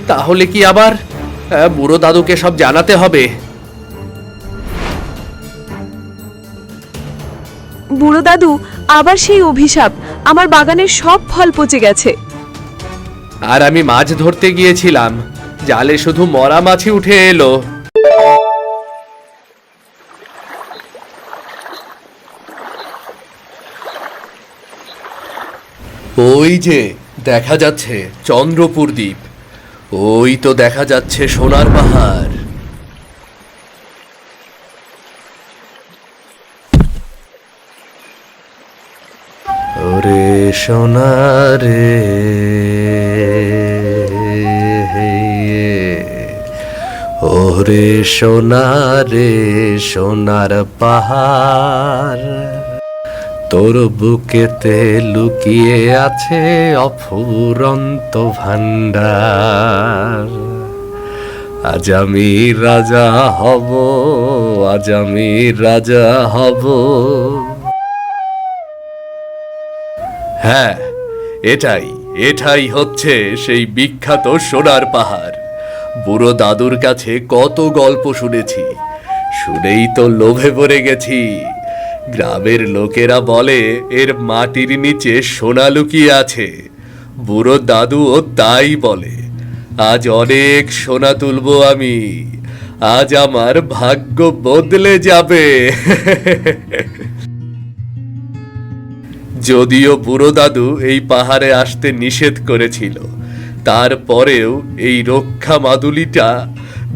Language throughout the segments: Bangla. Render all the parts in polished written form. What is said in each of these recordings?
তাহলে কি আবার বুড়ো দাদুকে সব জানাতে হবে? বুড়ো দাদু, আবার সেই অভিশাপ। আমার বাগানের সব ফল পচে গেছে। আর আমি মাছ ধরতে গিয়েছিলাম, জালে শুধু মরা মাছই উঠে এলো। ওই যে দেখা যাচ্ছে চন্দ্রপুর দ্বীপ, ওই তো দেখা যাচ্ছে সোনার পাহাড়। ওরে সোনারে, ওরে সোনারে, সোনার পাহাড়, তোর বুকেতে লুকিয়ে আছে অফুরন্ত ভান্ডার। আজ আমি রাজা হব, আজ আমি রাজা হব। হ্যাঁ, এটাই এটাই হচ্ছে সেই বিখ্যাত সোনার পাহাড়। বুড়ো দাদুর কাছে কত গল্প শুনেছি, শুনেই তো লোভে পড়ে গেছি। গ্রামের লোকেরা বলে এর মাটির নিচে সোনা লুকিয়ে আছে। বুড়ো দাদুও তাই বলে। আজ অনেক সোনা তুলবো আমি, আজ আমার ভাগ্য বদলে যাবে। যদিও বুড়ো দাদু এই পাহাড়ে আসতে নিষেধ করেছিল, তারপরেও এই রক্ষা মাদুলিটা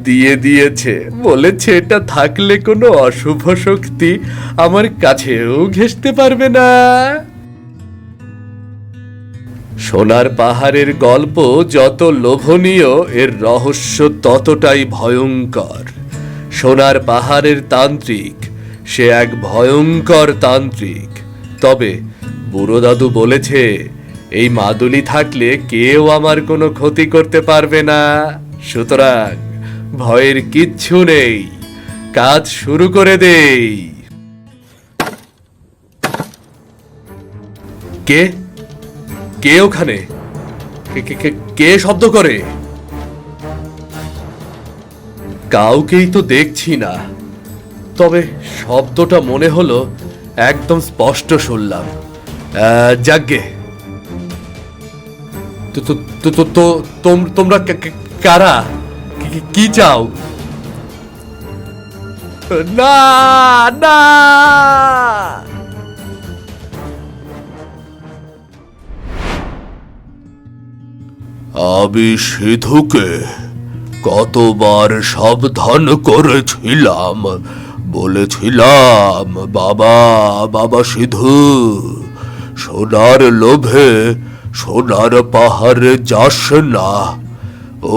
দিয়ে দিয়েছে। বলেছে এটা থাকলে কোনো অশুভ শক্তি আমার কাছেও ঘেঁষতে পারবে না। সোনার পাহাড়ের গল্প যত লোভনীয়, এর রহস্য ততটাই ভয়ঙ্কর। সোনার পাহাড়ের তান্ত্রিক, সে এক ভয়ঙ্কর তান্ত্রিক। তবে বুড়ো দাদু বলেছে এই মাদুলি থাকলে কেউ আমার কোনো ক্ষতি করতে পারবে না। সুতরাং ভয়ের কিচ্ছু নেই, কাজ শুরু করে দেই। কে কে ওখানে? কে শব্দ করে? কাউকেই তো দেখছি না, তবে শব্দটা মনে হলো একদম স্পষ্ট শুনলাম। যাগ্গে, তোমরা কারা? কি চাও? না না, আমি সিধুকে কতবার সাবধান করেছিলাম, বলেছিলাম বাবা বাবা সিধু, সোনার লোভে সোনার পাহাড়ে যাস না।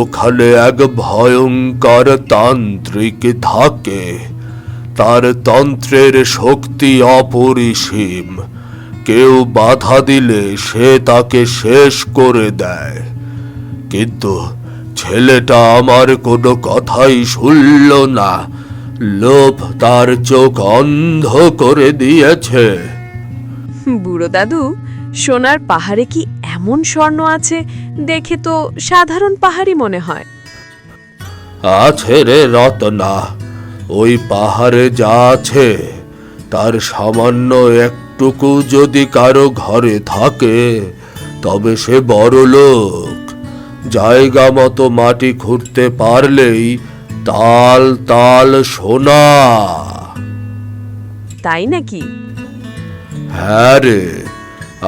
ওখানে এক ভয়ঙ্কর তান্ত্রিক থাকে, তার তন্ত্রের শক্তি অপরিসীম। কেউ বাধা দিলে সে তাকে শেষ করে দেয়। কিন্তু ছেলেটা আমার কোনো কথাই শুনল না, লোভ তার চোখ অন্ধ করে দিয়েছে। বুড়ো দাদু, সোনার পাহাড়ে কি এমন স্বর্ণ আছে? দেখে তো সাধারণ পাহাড়ই মনে হয়। আছে রে রতনা, ওই পাহাড়ে যা আছে তার সামান্য একটুকু যদি কারো ঘরে থাকে, তবে সে বড় লোক। জায়গা মতো মাটি খুঁড়তে পারলেই তাল তাল সোনা। তাই নাকি? হ্যাঁ রে,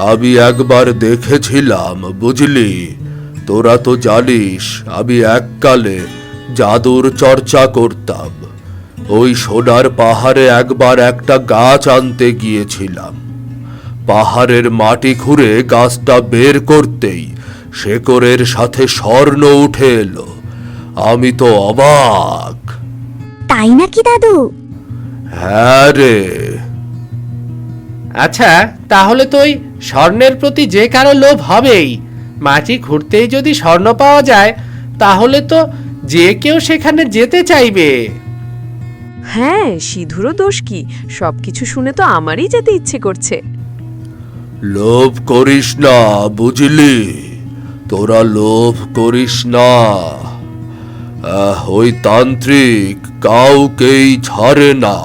আমি একবার দেখেছিলাম, বুঝলি। তোরা তো জানিস আমি এককালে জাদুর চর্চা করতাম। ওই সোনার পাহাড়ে একবার একটা গাছ আনতে গিয়েছিলাম। পাহাড়ের মাটি খুঁড়ে গাছটা বের করতেই শেকড়ের সাথে স্বর্ণ উঠে এলো। আমি তো অবাক। তাই নাকি দাদু? হ্যাঁ রে। আচ্ছা, তাহলে তো ওই স্বর্ণের প্রতি যে কারো লোভ হবেই। মাটি খুঁড়তেই যদি স্বর্ণ পাওয়া যায়, তাহলে তো যে কেউ সেখানে যেতে চাইবে। হ্যাঁ, সিধুরও দোষ কি? সবকিছু শুনে তো আমারই যেতে ইচ্ছে করছে। লোভ করিস না, বুঝলি। তোরা লোভ করিস না। ওই তান্ত্রিক কাউকেই ছাড়ে না।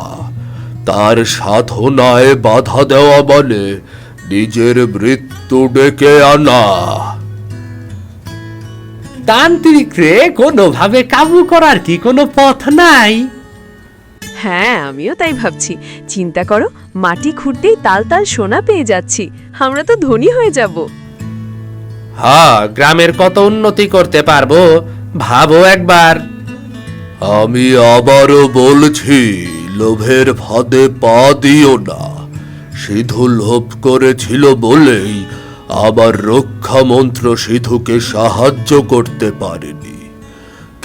তার সাধনায় বাধা দেওয়া মানে নিজের মৃত্যু ডেকে আনা। তান্ত্রিক রে কোনোভাবে কাবু করার কি কোনো পথ নাই? হ্যাঁ, আমিও তাই ভাবছি। চিন্তা করো, মাটি খুঁড়তেই তাল তাল সোনা পেয়ে যাচ্ছি। আমরা তো ধনী হয়ে যাব। হ্যাঁ, গ্রামের কত উন্নতি করতে পারবো ভাবো একবার। আমি আবারও বলছি, লোভের ফাঁদে পা দিও না। সিধু লোভ করেছিল বলেই আবার রক্ষা মন্ত্র সিধুকে সাহায্য করতে পারেনি।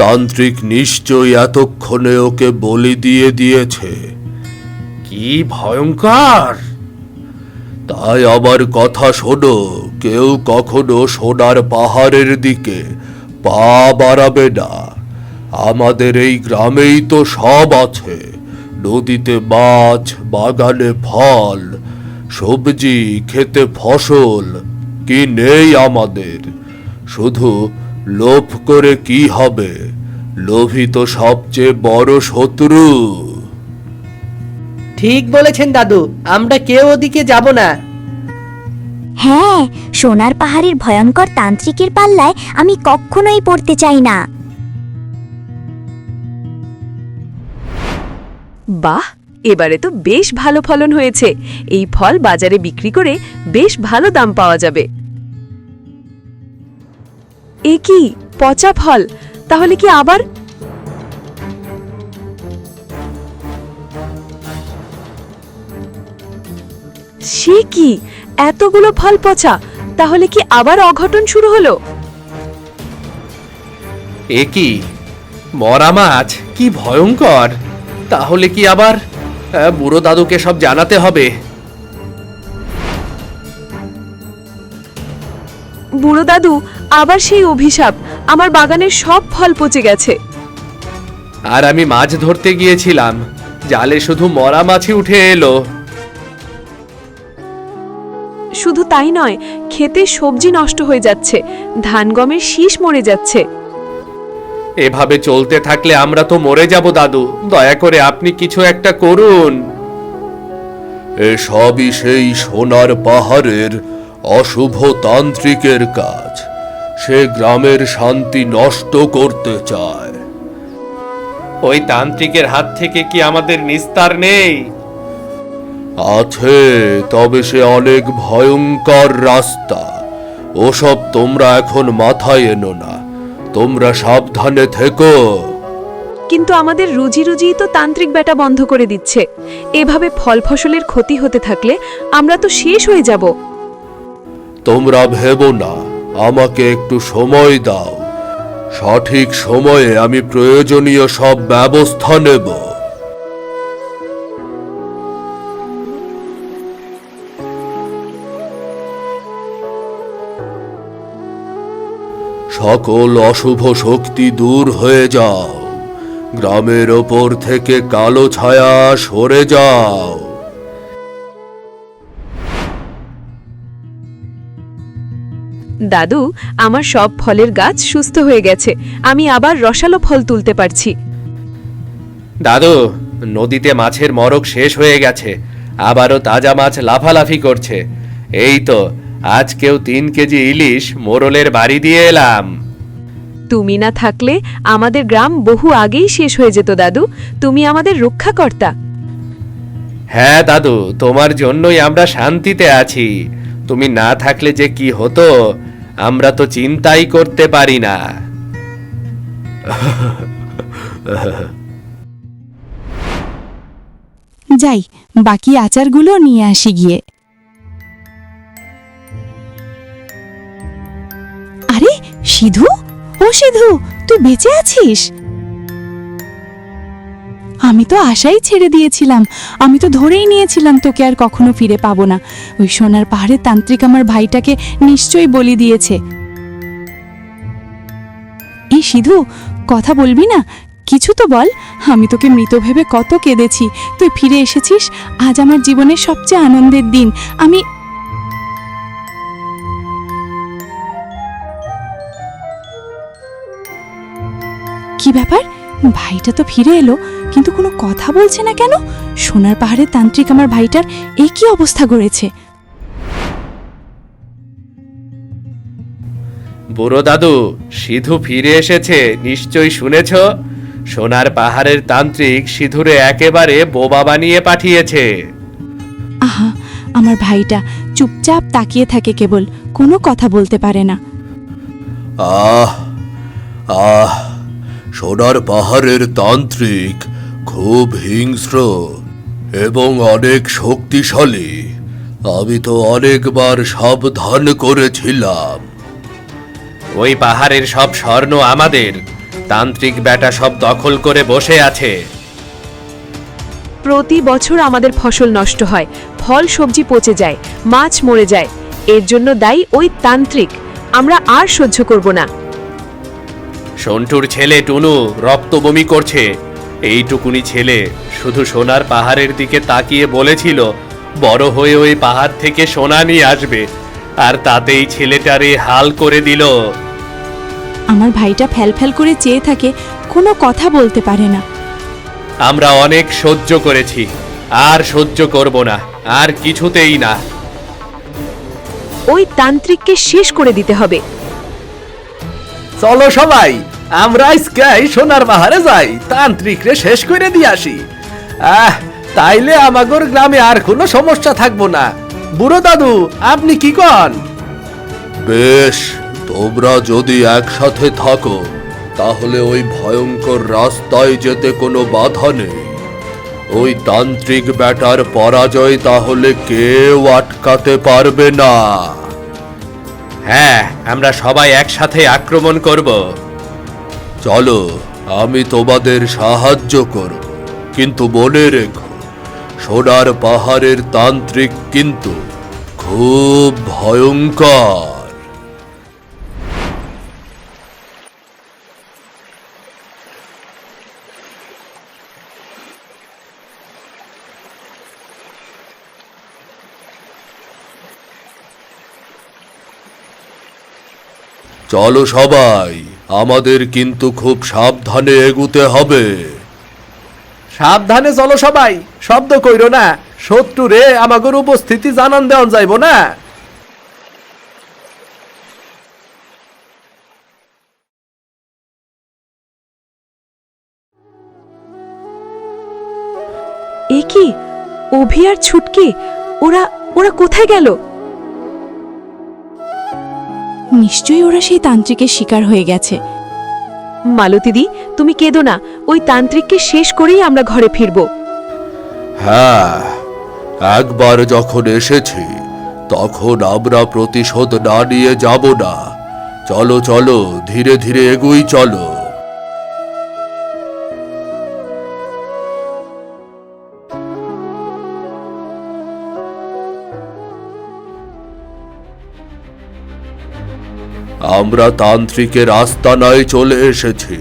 তান্ত্রিক নিশ্চয়ই এতক্ষণে ওকে বলি দিয়ে দিয়েছে। কি ভয়ঙ্কর! তাই আমার কথা শোনো, কেউ কখনো সোনার পাহাড়ের দিকে পা বাড়াবে না। আমাদের এই গ্রামেই তো সব আছে, নদীতে মাছ, বাগানে ফল, সবজি, খেতে ফসল, কি নেই আমাদের? শুধু লোভ করে কি হবে? লোভী তো সবচেয়ে বড় শত্রু। ঠিক বলেছেন দাদু, আমরা কেউ ওদিকে যাব না। হ্যাঁ, সোনার পাহাড়ের ভয়ঙ্কর তান্ত্রিকের পাল্লায় আমি কখনোই পড়তে চাই না। বাহ, এবারে তো বেশ ভালো ফলন হয়েছে। এই ফল বাজারে বিক্রি করে বেশ ভালো দাম পাওয়া যাবে। এ কি পচা ফল? তাহলে কি আবার? সে কি, এতগুলো ফল পচা? তাহলে কি আবার অঘটন শুরু হলো? এ কি মরা মাছ? কি ভয়ঙ্কর! তাহলে কি আবার বুড়ো দাদুকে সব জানাতে হবে? বুড়ো দাদু, আবার সেই অভিশাপ। আমার বাগানের সব ফল পচে গেছে। আর আমি মাছ ধরতে গিয়েছিলাম, জালে শুধু মরা মাছই উঠে এলো। শুধু তাই নয়, খেতে সবজি নষ্ট হয়ে যাচ্ছে, ধান গমের শীষ মরে যাচ্ছে। এভাবে চলতে থাকলে আমরা তো মরে যাব দাদু। দয়া করে আপনি কিছু একটা করুন। এসবই সেই সোনার পাহাড়ের অশুভ তান্ত্রিকের কাজ। সে গ্রামের শান্তি নষ্ট করতে চায়। ওই তান্ত্রিকের হাত থেকে কি আমাদের নিস্তার নেই? আছে, তবে সে অনেক ভয়ঙ্কর রাস্তা। ওসব তোমরা এখন মাথায় এনো না। তোমরা সাবধানে থেকো। কিন্তু আমাদের রুজি রুজি তো তান্ত্রিক বেটা বন্ধ করে দিচ্ছে। এভাবে ফল ফসলের ক্ষতি হতে থাকলে আমরা তো শেষ হয়ে যাব। তোমরা ভেবো না, আমাকে একটু সময় দাও। সঠিক সময়ে আমি প্রয়োজনীয় সব ব্যবস্থা নেব। সকল অশুভ শক্তি দূর হয়ে যাও। গ্রামের ওপর থেকে কালো ছায়া সরে যাও। দাদু, আমার সব ফলের গাছ সুস্থ হয়ে গেছে। আমি আবার রসালো ফল তুলতে পারছি। দাদু, নদীতে মাছের মরক শেষ হয়ে গেছে, আবারও তাজা মাছ লাফালাফি করছে। এই তো আজকেও 3 কেজি ইলিশ মোরলের বাড়ি দিয়ে এলাম। তুমি না থাকলে আমাদের গ্রাম বহু আগেই শেষ হয়ে যেত দাদু। তুমি আমাদের রক্ষাকর্তা। হ্যাঁ দাদু, তোমার জন্যই আমরা শান্তিতে আছি। তুমি না থাকলে যে কি হতো আমরা তো চিন্তাই করতে পারি না। যাই, বাকি আচারগুলো নিয়ে আসি গিয়ে। আরে সিধু, ও সিধু, তুই বেঁচে আছিস? আমি তো আশাই ছেড়ে দিয়েছিলাম। আমি তো ধরেই নিয়েছিলাম তোকে আর কখনো ফিরে পাবো না। ওই সোনার পাহাড়ের তান্ত্রিক আমার ভাইটাকে নিশ্চয়ই বলি দিয়েছে। এই সিধু, কথা বলবি না? কিছু তো বল। আমি তোকে মৃত ভেবে কত কেঁদেছি। তুই ফিরে এসেছিস, আজ আমার জীবনের সবচেয়ে আনন্দের দিন। কি ব্যাপার, ভাইটা তো ফিরে এলো কিন্তু কোনো কথা বলছে না কেন? সোনার পাহাড়ের তান্ত্রিক আমার ভাইটার এই কি অবস্থা করেছে? বুড়ো দাদু, সিধু ফিরে এসেছে, নিশ্চয়ই শুনেছ? সোনার পাহাড়ের তান্ত্রিক সিধুরে একেবারে বোবা বানিয়ে পাঠিয়েছে। আহা, আমার ভাইটা চুপচাপ তাকিয়ে থাকে, কেবল কোনো কথা বলতে পারে না। আহ আহ সোনার পাহাড়ের তান্ত্রিক খুব হিংস্র এবং অনেক শক্তিশালী। আমি তো অনেকবার সাবধান করেছিলাম। ওই পাহাড়ের সব স্বর্ণ আমাদের, তান্ত্রিক বেটা সব দখল করে বসে আছে। প্রতি বছর আমাদের ফসল নষ্ট হয়, ফল সবজি পচে যায়, মাছ মরে যায়। এর জন্য দায়ী ওই তান্ত্রিক। আমরা আর সহ্য করব না। সন্টুর ছেলে টুনু রক্ত বমি করছে। এইটুকুনি ছেলে শুধু সোনার পাহাড়ের দিকে তাকিয়ে বলেছিল বড় হয়ে ওই পাহাড় থেকে সোনা নিয়ে আসবে, আর তাতেই ছেলেটারে হাল করে দিল। আমার ভাইটা ফ্যাল করে চেয়ে থাকে, কোনো কথা বলতে পারে না। আমরা অনেক সহ্য করেছি, আর সহ্য করব না, আর কিছুতেই না। ওই তান্ত্রিককে শেষ করে দিতে হবে। চলো সবাই, আমরা আজকেই সোনার পাহাড়ে যাই, তান্ত্রিকরে শেষ করে দিয়ে আসি। তাইলে আমাগর গ্রামে আর কোনো সমস্যা থাকবো না। বুড়ো দাদু, আপনি কি কন? বেশ, তোমরা যদি একসাথে থাকো তাহলে ওই ভয়ঙ্কর রাস্তায় যেতে কোনো বাধা নেই। ওই তান্ত্রিক ব্যাটার পরাজয় তাহলে কেউ আটকাতে পারবে না। হ্যাঁ, আমরা সবাই একসাথে আক্রমণ করব। চলো, আমি তোমাদের সাহায্য করব, কিন্তু মনে রেখো সোনার পাহাড়ের তান্ত্রিক কিন্তু খুব ভয়ঙ্কর। চলো সবাই, আমাদের কিন্তু খুব সাবধানে এগুতে হবে। সাবধানে চলো সবাই, শব্দ কইরো না, শত্রু রে আমাগর উপস্থিতি জানান দেওয়া যাইব না। এ কি, অভি আর ছুটকি, ওরা ওরা কোথায় গেল? নিশ্চয়ই ওরা সেই তান্ত্রিকের শিকার হয়ে গেছে। মালতীদি, তুমি কেঁদো না, ওই তান্ত্রিককে শেষ করেই আমরা ঘরে ফিরব। হ্যাঁ, একবার যখন এসেছি তখন আমরা প্রতিশোধ না নিয়ে যাব না। চলো চলো, ধীরে ধীরে এগুই চলো। আমরা তান্ত্রিকের আস্তানায় চলে এসেছি,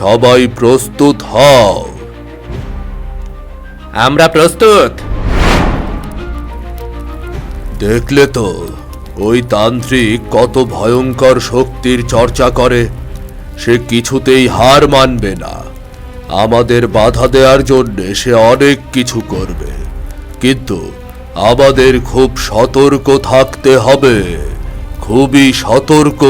সবাই প্রস্তুত হও। আমরা প্রস্তুত। দেখলে তো ওই তান্ত্রিক কত ভয়ঙ্কর শক্তির চর্চা করে। সে কিছুতেই হার মানবে না। আমাদের বাধা দেওয়ার জন্য সে অনেক কিছু করবে, কিন্তু আমাদের খুব সতর্ক থাকতে হবে, খুবই সতর্ক।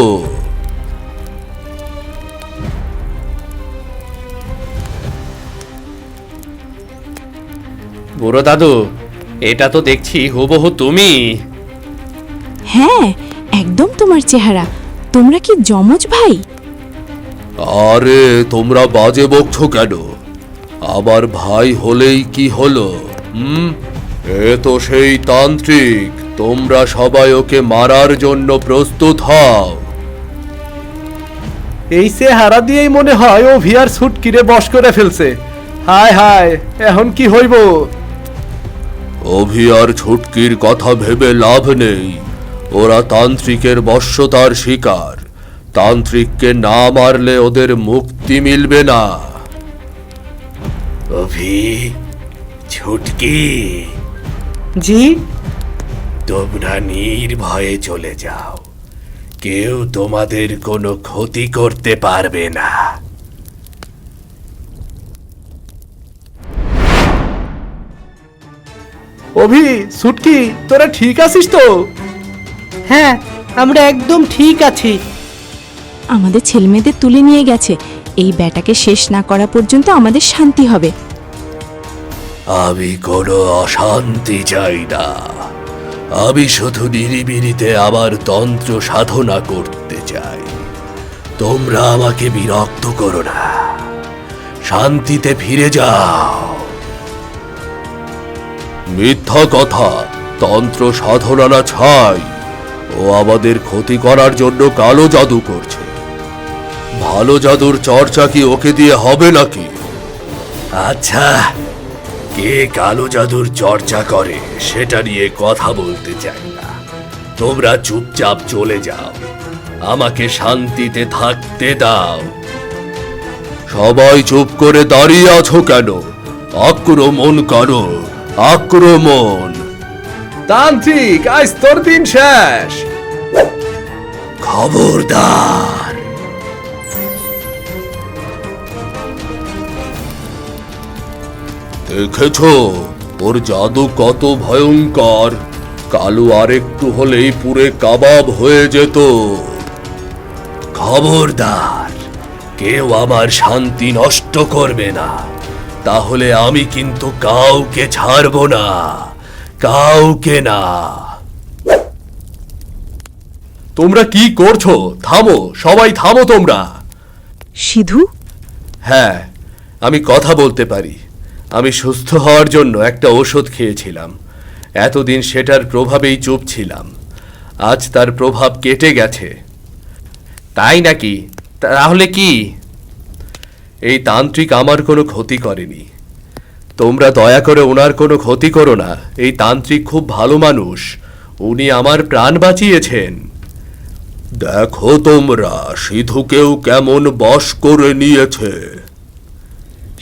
বুড়ো দাদু, এটা তো দেখছি হুবহু তুমি। হ্যাঁ, একদম তোমার চেহারা। তোমরা কি যমজ ভাই? আরে তোমরা বাজে বকছো কেন? আবার ভাই হলেই কি হলো? এ তো সেই তান্ত্রিক। তোমরা সবাই ওকে মারার জন্য প্রস্তুত হও। এই চেহারা দিয়েই মনে হয় ও ভিয়ার ছুটকিরে বশ করে ফেলছে। হায় হায়, এখন কি হইব? অভি আর ছুটকির কথা ভেবে লাভ নেই। ওরা তান্ত্রিকের বশ্যতার শিকার। তান্ত্রিককে না মারলে ওদের মুক্তি মিলবে না। অভি, ছুটকি, জি, তোমরা নির্ভয়ে চলে যাও। কেউ তোমাদের কোনো ক্ষতি করতে পারবে না। অভি, সুটকি, তোরা ঠিক আছিস তো? হ্যাঁ, আমরা একদম ঠিক আছি। আমাদের ছেলেমেয়েদের তুলে নিয়ে গেছে। এই ব্যাটাকে শেষ না করা পর্যন্ত আমাদের শান্তি হবে। আমি কোনো অশান্তি চাই না। আমি শুধু নিরিবিলিতে আমার তন্ত্র সাধনা করতে চাই। তোমরা আমাকে বিরক্ত করো না, শান্তিতে ফিরে যাও। মিথ্যা কথা, তন্ত্র সাধনা না ছাই। ও আমাদের ক্ষতি করার জন্য কালো জাদু করছে। ভালো জাদুর চর্চা কি ওকে দিয়ে হবে নাকি? আচ্ছা, কে কালো জাদুর চর্চা করে সেটা নিয়ে কথা বলতে চাই না। তোমরা চুপচাপ চলে যাও, আমাকে শান্তিতে থাকতে দাও। সবাই চুপ করে দাঁড়িয়ে আছো কেন? আক্রমণ করো, আক্রমণ! তান্ত্রিক, আজ তোর দিন শেষ। খবরদার! দেখেছো ওর জাদু কত ভয়ঙ্কর? কালু আরেকটু হলেই পুরে কাবাব হয়ে যেত। খবরদার, কেউ আমার শান্তি নষ্ট করবে না, তাহলে আমি কিন্তু কাউকে ছাড়ব না, কাউকে না। তোমরা কি করছো? থামো, সবাই থামো তোমরা। সিধু, হ্যাঁ, আমি কথা বলতে পারি। আমি সুস্থ হওয়ার জন্য একটা ওষুধ খেয়েছিলাম। এতদিন সেটার প্রভাবেই চুপ ছিলাম। আজ তার প্রভাব কেটে গেছে। তাই নাকি? তাহলে কি? এই তান্ত্রিক আমার কোনো ক্ষতি করেনি। তোমরা দয়া করে ওনার কোনো ক্ষতি করো না। এই তান্ত্রিক খুব ভালো মানুষ, উনি আমার প্রাণ বাঁচিয়েছেন। দেখো তোমরা, সিধুকেও কেমন বশ করে নিয়েছে।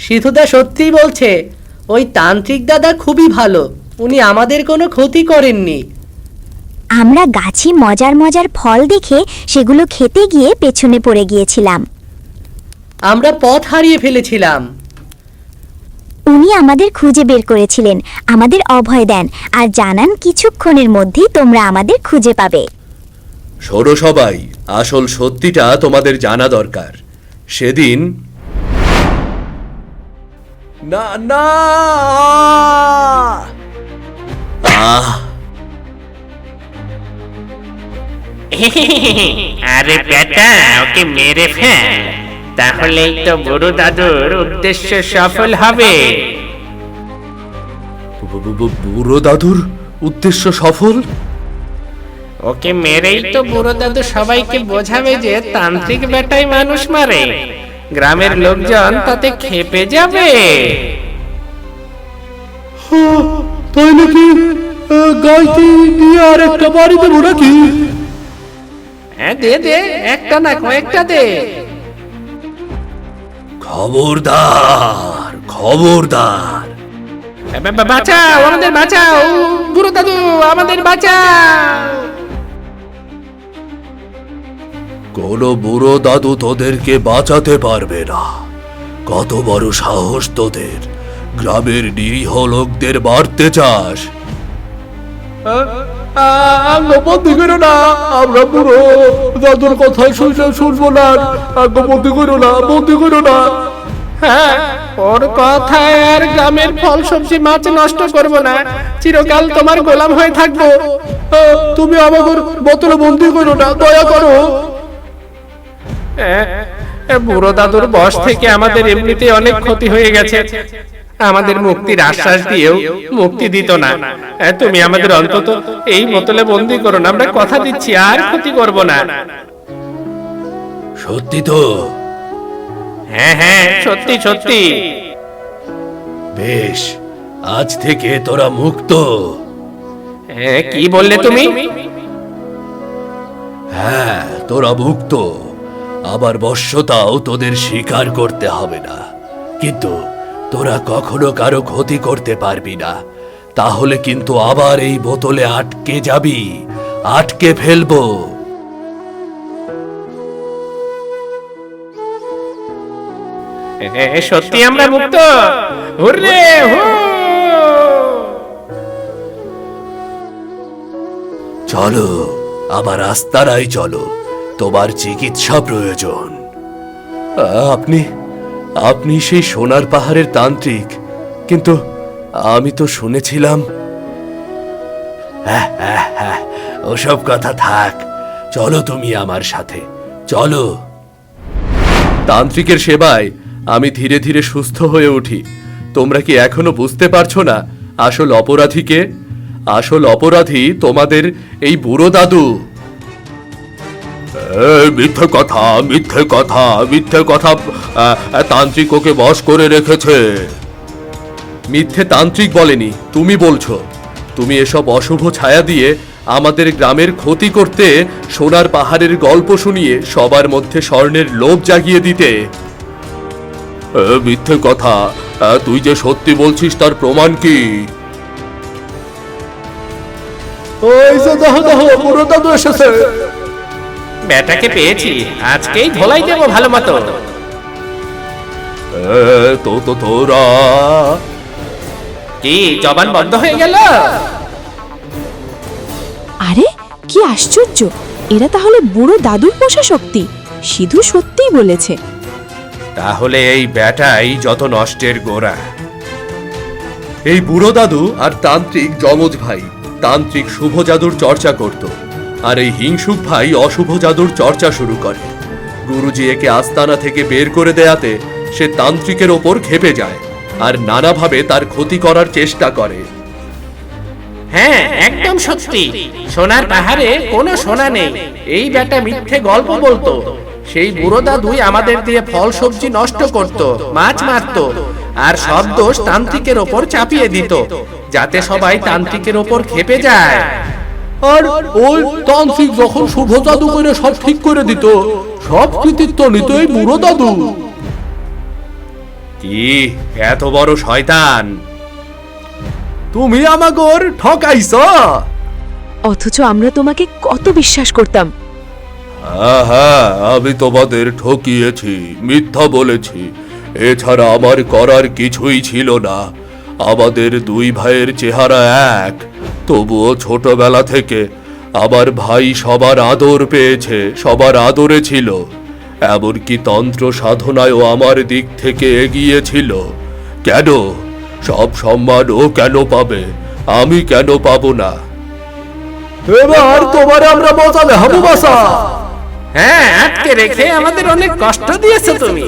সিধুদা সত্যিই বলছে, ওই তান্ত্রিক দাদা খুবই ভালো, উনি আমাদের কোনো ক্ষতি করেননি। আমরা গাছে মজার মজার ফল দেখে সেগুলো খেতে গিয়ে পেছনে পড়ে গিয়েছিলাম। আমরা পথ হারিয়ে ফেলেছিলাম। উনি আমাদের খুঁজে বের করেছিলেন, আমাদের অভয় দেন আর জানান কিছুক্ষণের মধ্যেই তোমরা আমাদের খুঁজে পাবে। শোনো সবাই, আসল সত্যিটা তোমাদের জানা দরকার। সেদিন না না আরে বেটা, ওকে মেরে ফেল, তাহলেই তো বুড়ো দাদুর উদ্দেশ্য সফল হবে। বুড়ো দাদুর উদ্দেশ্য সফল? ওকে মেরেই তো বুড়ো দাদু সবাইকে বোঝাবে যে তান্ত্রিক বেটাই মানুষ মারে। গ্রামের লোকজন তাতে খেপে যাবে। তাই নাকি? গাইতে নিয়ে আর একটা বাড়ি দেবো নাকি? হ্যাঁ, দে দে, একটা না কয়েকটা দে। খবরদার, খবরদার! বাঁচাও, আমাদের বাঁচাও, বুড়ো দাদু আমাদের বাঁচাও। কোনো বুড়ো দাদু তোদেরকে বাঁচাতে পারবে না। কত বড় সাহস তোদের! গ্রামের নিরীহ লোকদের মারতে চাস? বন্দি করো না, আমরা বুড়ো দাদুর কথা শুনবো না। বন্দি করো না, বন্দি করো না। হ্যাঁ, ওর কথায় আর গ্রামের ফল সবজি মাছ নষ্ট করব না, চিরকাল তোমার গোলাম হয়ে থাকবো। তুমি আমাকে বোতলে বন্দি করো না, দয়া করো। বুড়ো দাদুর বশ থেকে আমাদের এমনিতে অনেক ক্ষতি হয়ে গেছে। আমাদের মুক্তির আশ্বাস দিয়েও মুক্তি দিত না। তুমি আমাদের অন্তত এই বোতলে বন্দি করো না, আমরা কথা দিচ্ছি আর ক্ষতি করব না। সত্যি তো? হ্যাঁ হ্যাঁ, সত্যি সত্যি। বেশ, আজ থেকে তোরা মুক্ত। কি বললে তুমি? হ্যাঁ, তোরা মুক্ত। আবার বশ্যতাও তোদের স্বীকার করতে হবে না। কিন্তু তোরা কখনো কারো ক্ষতি করতে পারবি না, তাহলে কিন্তু আবার এই বোতলে আটকে যাবি, আটকে ফেলবো। সত্যি আমরা মুক্ত? হুররে হু! চলো আমার আস্তানায় চলো, তোমার চিকিৎসা প্রয়োজন। আপনি আপনি সেই সোনার পাহাড়ের তান্ত্রিক, কিন্তু আমি তো শুনেছিলাম। ওসব কথা থাক, চলো তুমি আমার সাথে, চলো। তান্ত্রিকের সেবায় আমি ধীরে ধীরে সুস্থ হয়ে উঠি। তোমরা কি এখনো বুঝতে পারছো না আসল অপরাধীকে? আসল অপরাধী তোমাদের এই বুড়ো দাদু। মিথ্যে কথা, মিথ্যে কথা, মিথ্যে কথা। তান্ত্রিক ওকে বশ করে রেখেছে। মিথ্যে তান্ত্রিক বলেনি, তুমি বলছো। তুমি এসব অশুভ ছায়া দিয়ে আমাদের গ্রামের ক্ষতি করতে, সোনার পাহাড়ের গল্প শুনিয়ে সবার মধ্যে স্বর্ণের লোভ জাগিয়ে দিতে। মিথ্যে কথা। তুই যে সত্যি বলছিস তার প্রমাণ কি? ওই যে দেখো দেখো, বুড়ো দাদু এসেছে। বেটাকে পেয়েছি, আজকেই ধোলাই দেবো ভালো মতো। তোরা কি জবান বন্ধ হয়ে গেল? আরে কি আশ্চর্য, এরা তাহলে বুড়ো দাদুর পোষা শক্তি। সিধু সত্যিই বলেছে। তাহলে এই বেটাই যত নষ্টের গোড়া। এই বুড়ো দাদু আর তান্ত্রিক যমজ ভাই। তান্ত্রিক শুভ জাদুর চর্চা করত, আর এই হিংসুক ভাই অশুভ জাদুর চর্চা শুরু করে। গুরুজি একে আস্তানা থেকে বের করে দেয়াতে সে তান্ত্রিকের ওপর ক্ষেপে যায় আর নানাভাবে তার ক্ষতি করার চেষ্টা করে। হ্যাঁ, একদম সত্যি। সোনার পাহাড়ে কোনো সোনা নেই, এই বেটা মিথ্যে গল্প বলতো। সেই বুড়ো দাদুই আমাদের দিয়ে ফল সবজি নষ্ট করত, মাছ মারতো, আর সব দোষ তান্ত্রিকের ওপর চাপিয়ে দিত, যাতে সবাই তান্ত্রিকের ওপর ক্ষেপে যায়। আর ওই তান্ত্রিক যখন শুভ জাদু করে সব ঠিক করে দিত, সব কৃতিত্ব নিত এই বুড়ো দাদু। কি এত বড় শয়তান! তুমি আমাগর ঠকাইছ। অথচ আমরা তোমাকে কত বিশ্বাস করতাম। হ্যাঁ, আমি তোমাদের ঠকিয়েছি, মিথ্যা বলেছি। এছাড়া আমার করার কিছুই ছিল না। আমাদের দুই ভাইয়ের চেহারা এক, তবুও ছোটবেলা থেকে আমার ভাই সবার আদর পেয়েছে, সবার আদরে ছিল। এমনকি তন্ত্র সাধনায়ও আমার দিক থেকে এগিয়ে ছিল। কেন? সব সম্মান ও কেন পাবে, আমি কেন পাবো না? এবার তোমার আমরা বাঁচালে হাবু বাসা। হ্যাঁ, আটকে রেখে আমাদের অনেক কষ্ট দিয়েছো তুমি,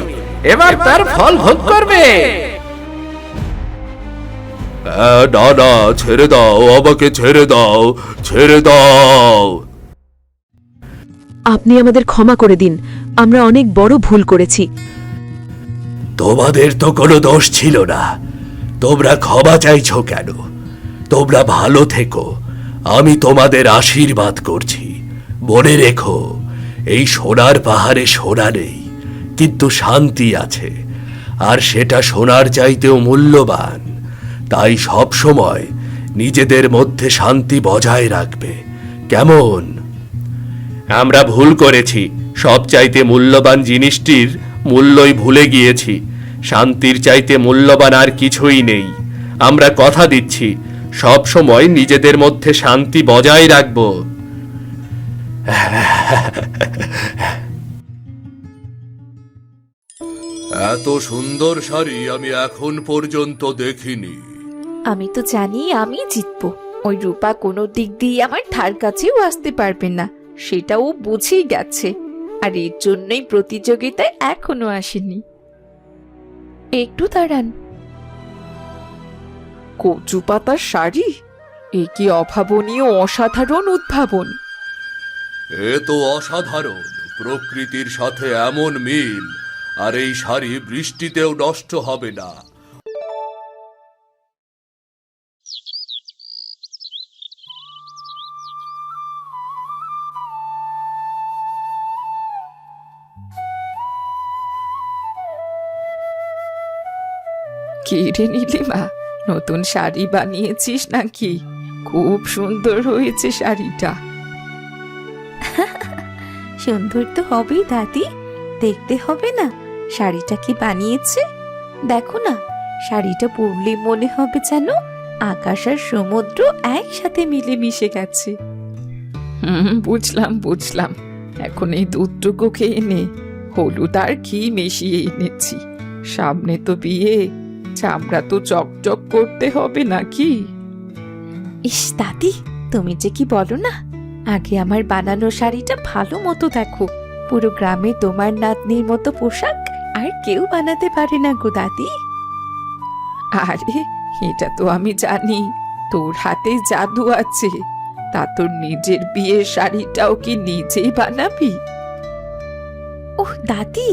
এবার তার ফল ভোগ করবে। না না, ছেড়ে দাও আমাকে, ছেড়ে দাও, ছেড়ে দাও। আপনি আমাদের ক্ষমা করে দিন, আমরা অনেক বড় ভুল করেছি। তোমাদের তো কোনো দোষ ছিল না, তোমরা ক্ষমা চাইছো কেন? তোমরা ভালো থেকো, আমি তোমাদের আশীর্বাদ করছি। মনে রেখো, এই সোনার পাহাড়ে সোনা নেই, কিন্তু শান্তি আছে, আর সেটা সোনার চাইতেও মূল্যবান। তাই সব সময় নিজেদের মধ্যে শান্তি বজায় রাখবে, কেমন? আমরা ভুল করেছি, সবচাইতে মূল্যবান জিনিসটির মূল্যই ভুলে গিয়েছি। শান্তির চাইতে মূল্যবান আর কিছুই নেই। আমরা কথা দিচ্ছি, সব সময় নিজেদের মধ্যে শান্তি বজায় রাখব। এত সুন্দর শাড়ি আমি এখন পর্যন্ত দেখিনি। আমি তো জানি আমি জিতবো। ওই রূপা কোনো দিক দিয়ে আমার ধার কাছেও আসতে পারবে না, সেটা ও বুঝেই গেছে। আর এর জন্যই প্রতিযোগিতায় এখনো আসেনি। একটু দাঁড়ান, কচু পাতার শাড়ি, এ কি অভাবনীয় অসাধারণ উদ্ভাবন। এ তো অসাধারণ, প্রকৃতির সাথে এমন মিল। আর এই শাড়ি বৃষ্টিতেও নষ্ট হবে না। কি রে নীলিমা, নতুন শাড়ি বানিয়েছিস নাকি? খুব সুন্দর হয়েছে শাড়িটা। সুন্দর তো হবেই দাদি, দেখতে হবে না শাড়িটা কি বানিয়েছে? দেখো না, শাড়িটা পরলে মনে হবে যেন আকাশ আর সমুদ্র একসাথে মিলে মিশে গেছে। বুঝলাম বুঝলাম। এখন এই দুধটুকু খেয়ে নে। হলুদ আর ঘি মিশিয়ে এনেছি। সামনে তো বিয়ে, চামড়া তো চকচক করতে হবে নাকি? ইস দাদি, তুমি যে কি বলো না। আগে আমার বানানো শাড়িটা ভালো মতো দেখো। পুরো গ্রামে তোমার নাতনির মতো পোশাক আর কেউ বানাতে পারে না গো দাদি। আরে এটা তো আমি জানি, তোর হাতে জাদু আছে। তা তোর নিজের বিয়ের শাড়িটাও কি নিজেই বানাবি? ওহ দাদি,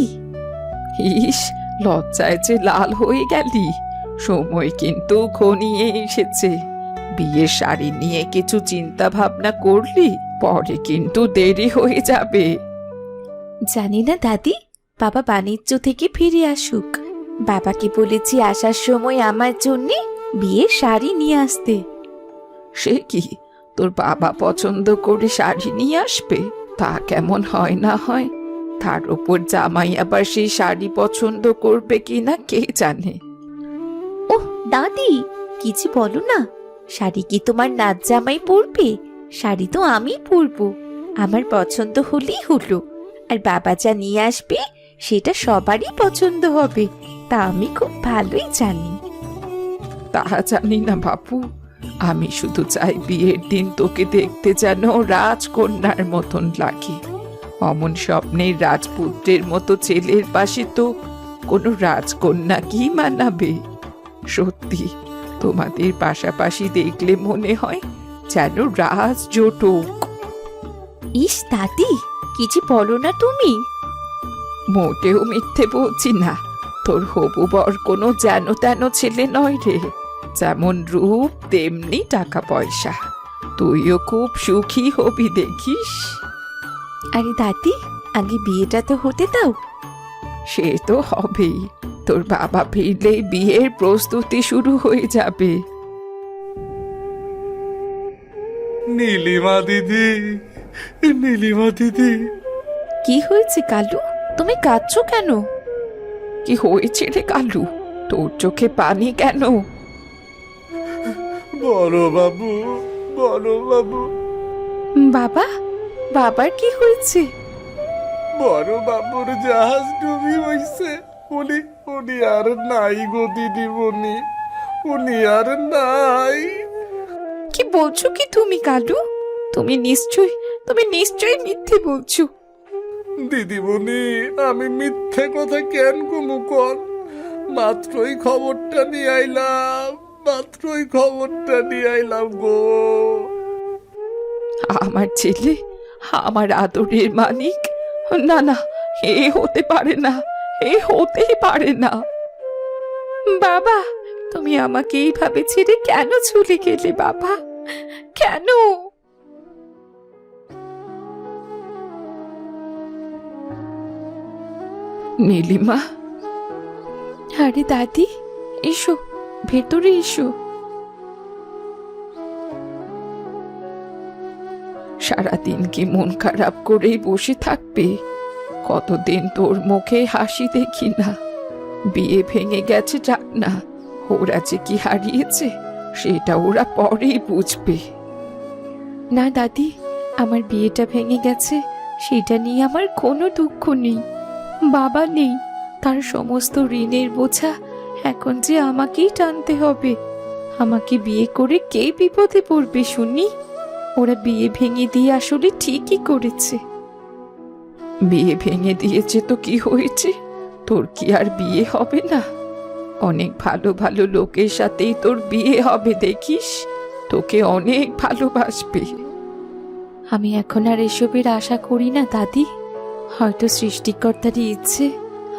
ইস লজ্জায় যে লাল হয়ে গেলি। সময় কিন্তু ঘনিয়ে এসেছে। বিয়ের শাড়ি নিয়ে কিছু চিন্তা ভাবনা করলি? পরে কিন্তু দেরি হয়ে যাবে। জানি না দাদি, বাবা বাণিজ্য থেকে ফিরে আসুক। বাবাকে বলেছি আসার সময় আমার জন্য বিয়ের শাড়ি নিয়ে আসতে। সে কি, তোর বাবা পছন্দ করে শাড়ি নিয়ে আসবে? তা কেমন হয় না হয়। তার উপর জামাই আবার সেই শাড়ি পছন্দ করবে কিনা কে জানে। ওহ দাদি, কিছু বলো না। শাড়ি কি তোমার নাচ জামাই পরবে? শাড়ি তো আমি পরবো। আমার পছন্দ হলেই হলো। আর বাবা যা নিয়ে আসবে সেটা সবারই পছন্দ হবে, তা আমি খুব ভালোই জানি। তা জানি না বাপু, আমি শুধু চাই বিয়ের দিন তোকে দেখতে যেন রাজকন্যার মতন লাগে। অমন স্বপ্নের রাজপুত্রের মতো ছেলের পাশে তো কোনো রাজকন্যা কি মানাবে। সত্যি তোমাদের পাশাপাশি দেখলে মনে হয় যেন রাজ জোটক। ইস দাদি, কিছু বলো না তুমি। মোটেও মিথ্যে বলছি না। তোর হবু বর কোনো যেন তেন ছেলে নয় রে। যেমন রূপ তেমনি টাকা পয়সা। তুইও খুব সুখী হবি দেখিস। আরে দাদি, আগে বিয়েটা তো হতে দাও। সে তো হবেই। তোর বাবা ফিরলেই বিয়ের প্রস্তুতি শুরু হয়ে যাবে। নীলিমা দিদি, নীলিমা দিদি। কি হয়েছে কালু, তুমি কাঁদছো কেন? কি হয়েছে রে কালু, তোর চোখে পানি কেন? বড় বাবু, বড় বাবু। বাবা, বাবার কি হয়েছে? বড় বাবুর জাহাজ ডুবি হইছে। উনি উনি আর নাই গো দিদিমণি, উনি আর নাই। কি বলছো কি তুমি কালু? তুমি নিশ্চয়ই মিথ্যে বলছো। দিদিমণি, আমি মিথ্যে কথা কেন কমু কন? মাত্রই খবরটা নিয়ে আইলাম গো। আমার ছেলে, আমার আদরের মানিক। না না, এ হতে পারে না, এ হতেই পারে না। বাবা, তুমি আমাকে এইভাবে ছেড়ে কেন চলে গেলে বাবা? কেন? নীলিমা। আরে দাদি, এসো, ভেতরে এসো। সারাদিন কি মন খারাপ করেই বসে থাকবে? কতদিন তোর মুখে হাসি দেখি না। বিয়ে ভেঙে গেছে যাক না, ওরা যে কি হারিয়েছে সেটা ওরা পরেই বুঝবে। না দাদি, আমার বিয়েটা ভেঙে গেছে সেটা নিয়ে আমার কোনো দুঃখ নেই। বাবা নেই, তার সমস্ত ঋণের বোঝা এখন যে আমাকেই টানতে হবে। আমাকে বিয়ে করে কে বিপদে পড়বে শুনি? ওরা বিয়ে ভেঙে দিয়ে আসলে ঠিকই করেছে। বিয়ে ভেঙে দিয়েছে তো কি হয়েছে? তোর কি আর বিয়ে হবে না? অনেক ভালো ভালো লোকের সাথেই তোর বিয়ে হবে দেখিস। তোকে অনেক ভালোবাসবে। আমি এখন আর এসবের আশা করি না দাদি। হয়তো সৃষ্টিকর্তারই ইচ্ছে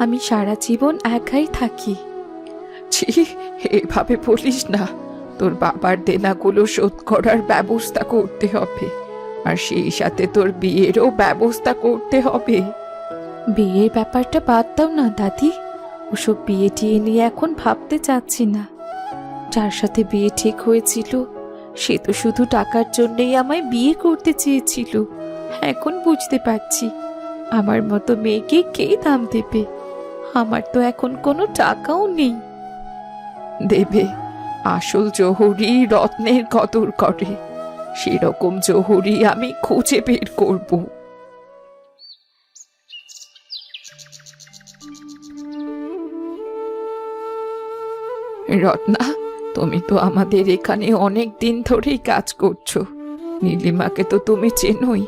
আমি সারা জীবন একাই থাকি। ছি, এভাবে বলিস না। তোর বাবার দেনাগুলো শোধ করার ব্যবস্থা করতে হবে, আর সেই সাথে তোর বিয়েরও ব্যবস্থা করতে হবে। বিয়ের ব্যাপারটা বাদ দাও না দাদি। ওসব বিয়ে টিয়ে নিয়ে এখন ভাবতে চাচ্ছি না। যার সাথে বিয়ে ঠিক হয়েছিল সে তো শুধু টাকার জন্যই আমায় বিয়ে করতে চেয়েছিল। এখন বুঝতে পারছি আমার মতো মেয়েকে কে দাম দেবে। আমার তো এখন কোনো টাকাও নেই। দেবে, আসল জহরি রত্নের কদর করে। সেরকম জহুরি আমি খুঁজে বের করব। রত্না, তুমি তো আমাদের এখানে অনেক দিন ধরেই কাজ করছো। নীলিমাকে তো তুমি চেনোই,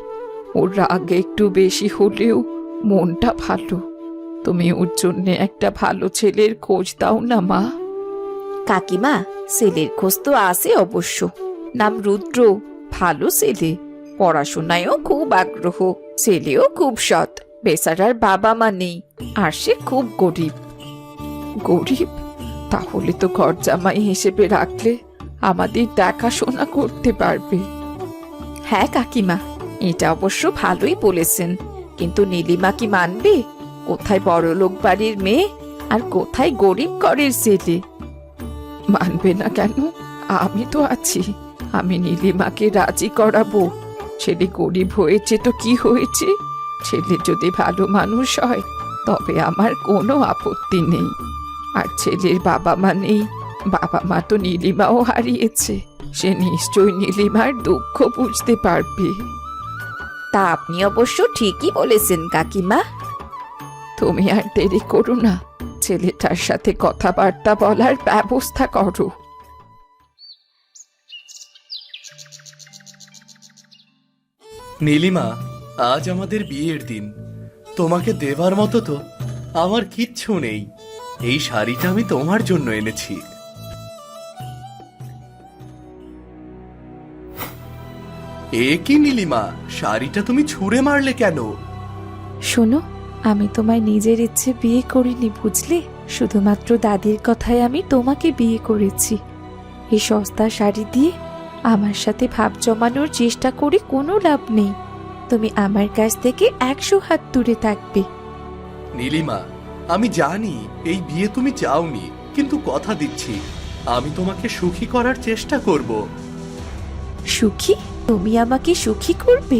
ওর রাগ একটু বেশি হলেও মনটা ভালো। তুমি ওর জন্য একটা ভালো ছেলের খোঁজ দাও না মা। কাকিমা, ছেলের খোঁজ তো আছে অবশ্য। নাম রুদ্র, ভালো ছেলে, পড়াশোনায়ও খুব আগ্রহ, ছেলেও খুব সৎ। বেচারার বাবা মা নেই, আর সে খুব গরিব। গরিব? তাহলে তো ঘর জামাই হিসেবে রাখলে আমাদের দেখাশোনা করতে পারবে। হ্যাঁ কাকিমা, এটা অবশ্য ভালোই বলেছেন, কিন্তু নীলিমা কি মানবে? কোথায় বড়লোক বাড়ির মেয়ে আর কোথায় গরিব ঘরের ছেলে? মানবে না কেন? আমি তো আছি, আমি নীলিমাকে রাজি করাবো। ছেলে গরিব হয়েছে তো কি হয়েছে, ছেলে যদি ভালো মানুষ হয় তবে আমার কোনো আপত্তি নেই। আর ছেলের বাবা মা নেই, বাবা মা তো নীলিমাও হারিয়েছে, সে নিশ্চয়ই নীলিমার দুঃখ বুঝতে পারবে। তা আপনি অবশ্য ঠিকই বলেছেন কাকিমা। তুমি আর দেরি করো না, ছেলেটার সাথে কথাবার্তা বলার ব্যবস্থা করো। নীলিমা, আজ আমাদের বিয়ের দিন। তোমাকে দেবার মতো তো আমার কিচ্ছু নেই। এই শাড়িটা আমি তোমার জন্য এনেছি। এ কি নীলিমা, শাড়িটা তুমি ছুঁড়ে মারলে কেন? শোনো, আমি তোমায় নিজের ইচ্ছে বিয়ে করিনি, বুঝলে? শুধুমাত্র দাদির কথায় আমি তোমাকে বিয়ে করেছি। এই সস্তা শাড়ি দিয়ে আমার সাথে ভাব জমানোর চেষ্টা করে কোনো লাভ নেই। তুমি আমার কাছ থেকে 100 হাত দূরে থাকবে। নীলিমা, আমি জানি এই বিয়ে তুমি চাওনি, কিন্তু কথা দিচ্ছি আমি তোমাকে সুখী করার চেষ্টা করব। সুখী? তুমি আমাকে সুখী করবে?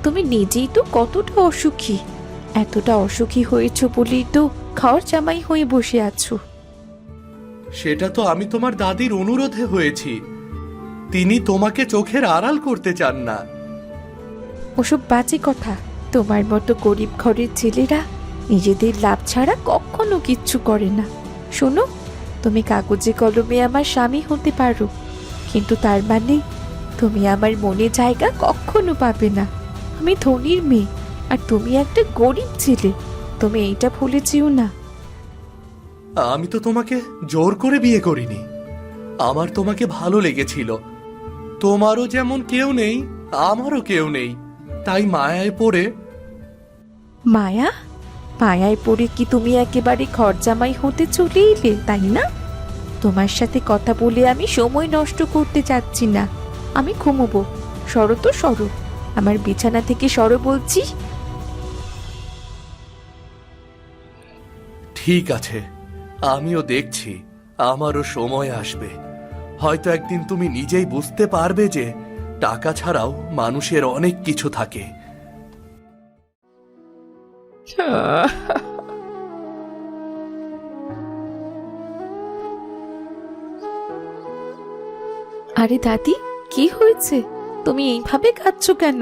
তুমি নিজেই তো কতটা অসুখী। এতটা অসুখী হয়েছ বলেই তো ঘর জামাই হয়ে বসে আছো। সেটা তো আমি তোমার দাদির অনুরোধে হয়েছি। তিনি তোমাকে চোখের আড়াল করতে চান না। ওসব বাজে কথা। তোমার মতো গরিব ঘরের ছেলেরা নিজেদের লাভ ছাড়া কখনো কিচ্ছু করে না। শোনো, তুমি কাগজে কলমে আমার স্বামী হতে পারো, কিন্তু তার মানে তুমি আমার মনে জায়গা কখনো পাবে না। আমি ধনীর মেয়ে, আর তুমি একটা গরিব ছেলে। তুমি এইটা ভুলে যেও না। আমি তো তোমাকে জোর করে বিয়ে করিনি, আমার তোমাকে ভালো লেগেছিল। তোমারও যেমন কেউ নেই, আমারও কেউ নেই, তাই মায়ায় পড়ে। মায়া? মায়ায় পড়ে কি তুমি একেবারে ঘর জামাই হতে চলে এলে, তাই না? তোমার সাথে কথা বলে আমি সময় নষ্ট করতে চাচ্ছি না। আমি ঘুমোবো। সরো তো সরো, আমার বিছানা থেকে সরো বলছি। ঠিক আছে, আমিও দেখছি, আমারও সময় আসবে। হয়তো একদিন তুমি নিজেই বুঝতে পারবে যে টাকা ছাড়াও মানুষের অনেক কিছু থাকে। আরে দাদি, কি হয়েছে? তুমি এইভাবে কাঁদছো কেন?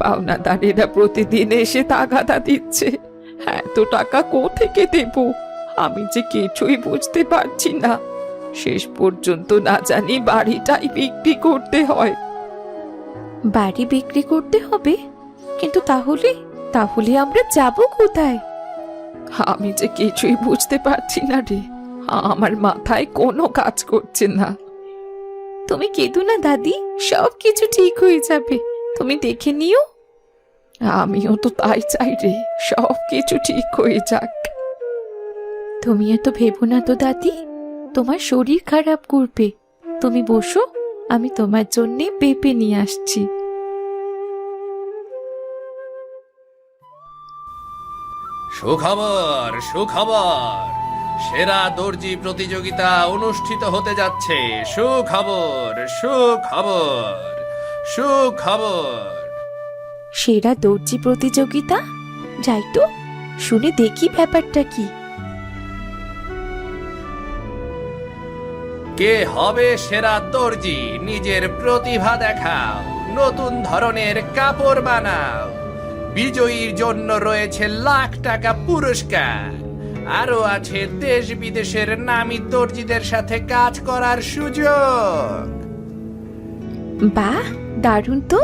পাওনাদারেরা প্রতিদিন এসে তাগাদা দিচ্ছে। এত টাকা কোত্থেকে দেব? আমি যে কিছুই বুঝতে পারছি না। শেষ পর্যন্ত না জানি বাড়িটাই বিক্রি করতে হয়। বাড়ি বিক্রি করতে হবে? কিন্তু তাহলে তাহলে আমরা যাব কোথায়? আমি যে কিছুই বুঝতে পারছি না রে, আমার মাথায় কোনো কাজ করছে না। তুমি কেঁদো না দাদি, সব কিছু ঠিক হয়ে যাবে, তুমি দেখে নিও। আমিও তো তাই চাই রে, সব কিছু ঠিক হয়ে যাক। তুমি এত ভেবো না তো দাদি, তোমার শরীর খারাপ করবে। তুমি বসো, আমি তোমার জন্যে পেঁপে নিয়ে আসছি। সুখবর, সুখবর, সেরা দর্জি প্রতিযোগিতা অনুষ্ঠিত হতে যাচ্ছে। সুখবর, সুখবর, সুখবর। সেরা দর্জি প্রতিযোগিতা? যাই তো, শুনে দেখি ব্যাপারটা কি। কে হবে সেরা দর্জি নিজের প্রতিভা দেখাও, নতুন ধরনের কাপড় বানাও। বিজয়ীর জন্য রয়েছে লাখ টাকা পুরস্কার, আরো আছে দেশ বিদেশের নামী দর্জিদের সাথে কাজ করার সুযোগ। বাহ, দারুণ তো।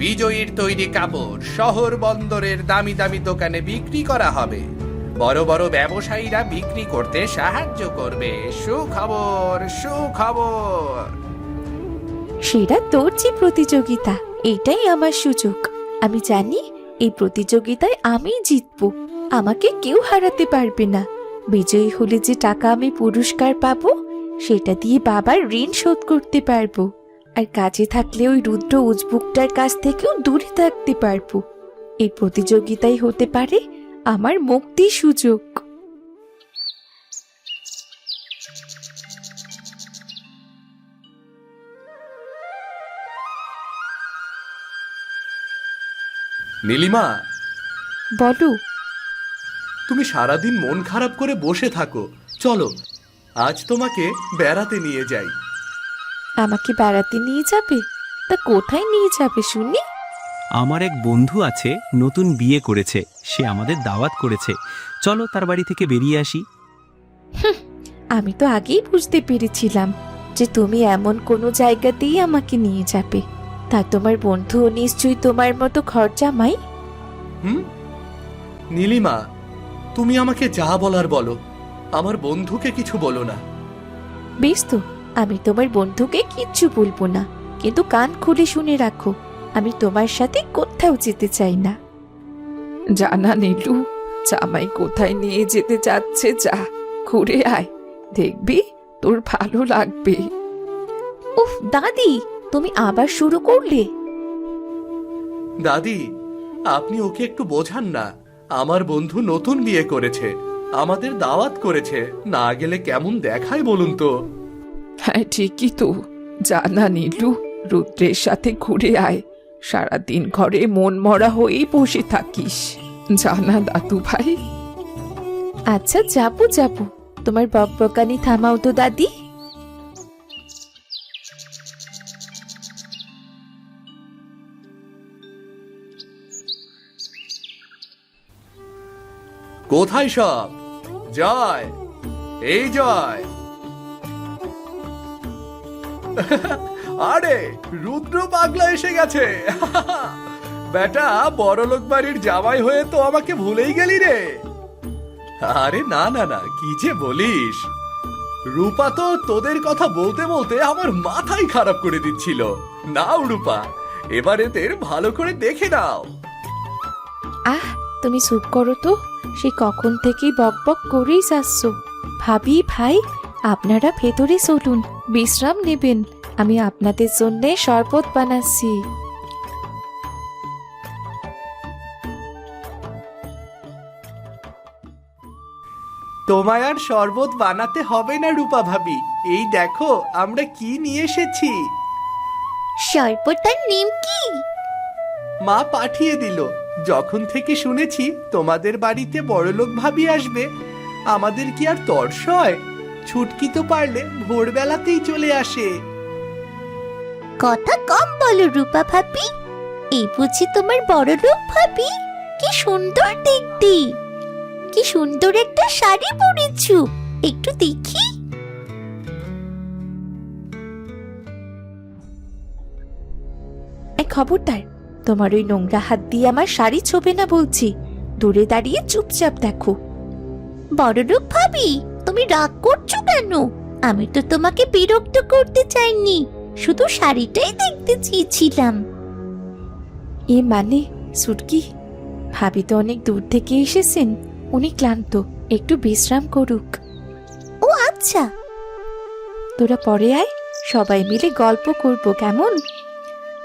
বিজয়ীর তৈরি কাপড় শহর বন্দরের দামি দামি দোকানে বিক্রি করা হবে, বড় বড় ব্যবসায়ীরা বিক্রি করতে সাহায্য করবে। সুখবর, সুখবর। সেরা দর্জি প্রতিযোগিতা, এটাই আমার সুযোগ। আমি জানি এই প্রতিযোগিতায় আমি জিতবো, আমাকে কেউ হারাতে পারবে না। বিজয়ী হলে যে টাকা আমি পুরস্কার পাবো, সেটা দিয়ে বাবার ঋণ শোধ করতে পারবো। আর কাজে থাকলে ওই রুদ্র উজবুকটার কাছ থেকেও দূরে থাকতে পারবো। এই প্রতিযোগিতাই হতে পারে আমার মুক্তির সুযোগ। নীলিমা, বলো। তুমি সারাদিন মন খারাপ করে বসে থাকো, চলো আজ তোমাকে বেড়াতে নিয়ে যাই। আমাকে বেড়াতে নিয়ে যাবে? তা কোথায় নিয়ে যাবে শুনি? আমার এক বন্ধু আছে, নতুন বিয়ে করেছে, সে আমাদের দাওয়াত করেছে, চলো তার বাড়ি থেকে বেরিয়ে আসি। আমি তো আগেই বুঝতে পেরেছিলাম যে তুমি এমন কোনো জায়গাতেই আমাকে নিয়ে যাবে। তা তোমার বন্ধু নিশ্চয়ই তোমার মতো খরচামাই। নীলিমা, তুমি আমাকে যা বলার বলো, আমার বন্ধুকে কিছু বলো না। বেশ তো, আমি তোমার বন্ধুকে কিচ্ছু বলবো না, কিন্তু কান খুলে শুনে রাখো, আমি তোমার সাথে কোথাও যেতে চাই না। জানা নীলু, জামাই কোথায় নিয়ে যেতে যাচ্ছে, যা ঘুরে আয়, দেখবি তোর ভালো লাগবে। উফ দাদি, তুমি আবার শুরু করলে। দাদি, আপনি ওকে একটু বোঝান না, আমার বন্ধু নতুন বিয়ে করেছে, আমাদের দাওয়াত করেছে, না গেলে কেমন দেখায় বলুন তো। হ্যাঁ ঠিকই তো, জানা নীলু, রুদ্রের সাথে ঘুরে আয়, সারাদিন ঘরে মন মরা হয়েই বসে থাকিস, জানা দাদু ভাই। আচ্ছা যাবো যাবো, তোমার বকবকানি থামাও তো দাদি। কোথায় সব? জয়, এই জয়। আরে রুদ্র পাগলা এসে গেছে। বেটা, বড়লোক বাড়ির জামাই হয়ে তো আমাকে ভুলেই গেলি রে। আরে না না না, কি যে বলিস, রূপা তো তোদের কথা বলতে বলতে আমার মাথাই খারাপ করে দিচ্ছিল। নাও রূপা, এবার এদের ভালো করে দেখে নাও। আহ, তুমি চুপ করো তো, সে কখন থেকেই বকবক করেই যাচ্ছ। ভাবি, ভাই, আপনারা ভেতরে চলুন, বিশ্রাম নেবেন, আমি আপনাদের জন্য শরবত বানাচ্ছি। তোমায় আর শরবত বানাতে হবে না রূপা ভাবি, এই দেখো আমরা কি নিয়ে এসেছি। শরবত আর নিমকি। মা পাঠিয়ে দিল, যখন থেকে শুনেছি তোমাদের বাড়িতে বড়লোক ভাবি আসবে, আমাদের কি আর তর্স হয়? ছুটকি তো পারলে ভোরবেলাতেই চলে আসে। কথা কম বলো রূপা ভাবি, এই বুঝি তোমার বড় লোক ভাবি? কি সুন্দর দেখতে, কি সুন্দর একটা শাড়ি পরেছো, একটু দেখি। এই খবরদার, তোমার ওই নোংরা হাত দিয়ে আমার শাড়ি ছোবে না বলছি, দূরে দাঁড়িয়ে চুপচাপ দেখো। বড়লোক ভাবি, তুমি রাগ করছো কেন? আমি তো তোমাকে বিরক্ত করতে চাইনি, শুধু শাড়িটাই দেখতে চেয়েছিলাম। এ মানে সুটকি, ভাবি তো অনেক দূর থেকে এসেছেন, উনি ক্লান্ত, একটু বিশ্রাম করুক। ও আচ্ছা, তোরা পরে আয়, সবাই মিলে গল্প করব, কেমন?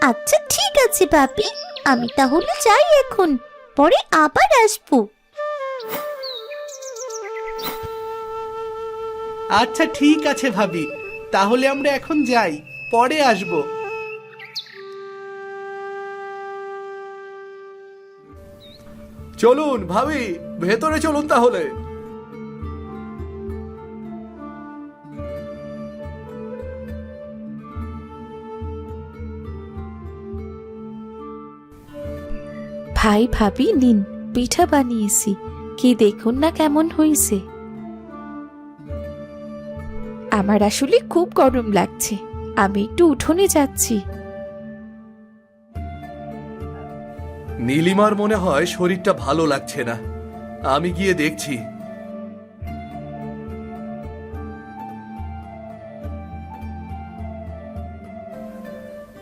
আচ্ছা ঠিক আছে ভাবি, আমি তাহলে যাই এখন, পরে আবার আসবো। আচ্ছা ঠিক আছে ভাবি, তাহলে আমরা এখন যাই, পরে আসবো। চলুন ভাবি, ভেতরে চলুন তাহলে। ভাই ভাবি নিন, পিঠা বানিয়েছি, কি দেখুন না কেমন হয়েছে। আমার আসলে খুব গরম লাগছে, আমি একটু উঠোনে যাচ্ছি। নীলিমার মনে হয় শরীরটা ভালো লাগছে না, আমি গিয়ে দেখছি।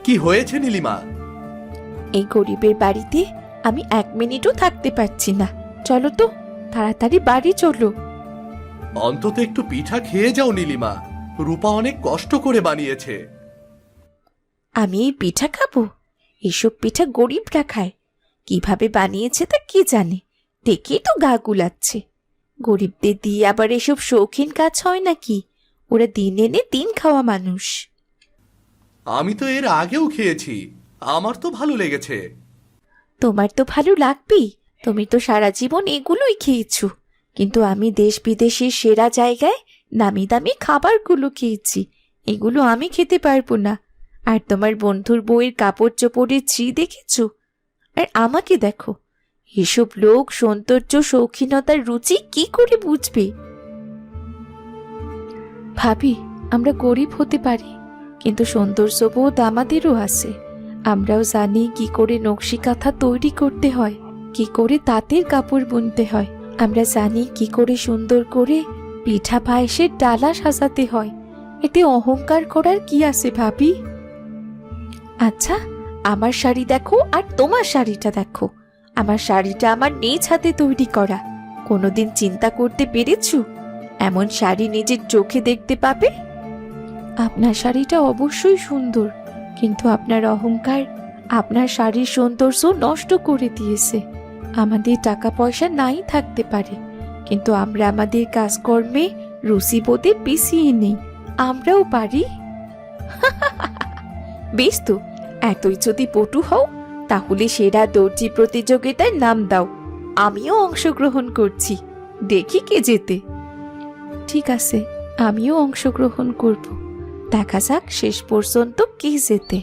কি হয়েছে নীলিমা? এই গরিবের বাড়িতে আমি 1 মিনিটও থাকতে পারছি না। চলো তো, তাড়াতাড়ি বাড়ি চলো। অন্তত একটু পিঠা খেয়ে যাও নীলিমা, রূপা অনেক কষ্ট করে বানিয়েছে। আমি এই পিঠা খাবো? এসব পিঠা গরিবরা খায়, কিভাবে বানিয়েছে তা কে জানে, দেখেই তো গা গুলাচ্ছে। গরিবদের দিয়ে আবার এসব শৌখিন কাজ হয় নাকি? ওরা দিন এনে দিন খাওয়া মানুষ। আমি তো এর আগেও খেয়েছি, আমার তো ভালো লেগেছে। তোমার তো ভালো লাগবেই, তুমি তো সারা জীবন এগুলোই খেয়েছো। কিন্তু আমি দেশ বিদেশের সেরা জায়গায় নামি দামি খাবারগুলো খেয়েছি, এগুলো আমি খেতে পারবো না। আর তোমার বন্ধুর বউয়ের কাপড় চোপড়ের ছি দেখেছো? আর আমাকে দেখো, এসব লোক সৌন্দর্য শৌখিনতার রুচি কি করে বুঝবে? ভাবি, আমরা গরিব হতে পারি, কিন্তু সৌন্দর্যবোধ আমাদেরও আছে। আমরাও জানি কি করে নকশি কাঁথা তৈরি করতে হয়, কি করে তাঁতের কাপড় বুনতে হয়। আমরা জানি কি করে সুন্দর করে পিঠা পায়েসের ডালা সাজাতে হয়। এতে অহংকার করার কি আছে ভাবি? আচ্ছা, আমার শাড়ি দেখো আর তোমার শাড়িটা দেখো। আমার শাড়িটা আমার নিজ হাতে তৈরি করা। কোনোদিন চিন্তা করতে পেরেছো এমন শাড়ি নিজের চোখে দেখতে পাবে? আপনার শাড়িটা অবশ্যই সুন্দর, কিন্তু আপনার অহংকার আপনার শাড়ির সৌন্দর্য নষ্ট করে দিয়েছে। আমাদের টাকা পয়সা নাই থাকতে পারে, কিন্তু আমরা আমাদের কাজকর্মে রুচিবোধে পিছিয়ে নেই। আমরাও পারি। বেশ তো, এতই যদি পটু হও তাহলে সেরা দর্জি প্রতিযোগিতায় নাম দাও, আমিও অংশগ্রহণ করছি, দেখি কে জেতে। ঠিক আছে, আমিও অংশগ্রহণ করব, দেখা যাক শেষ পর্যন্ত কে জেতে।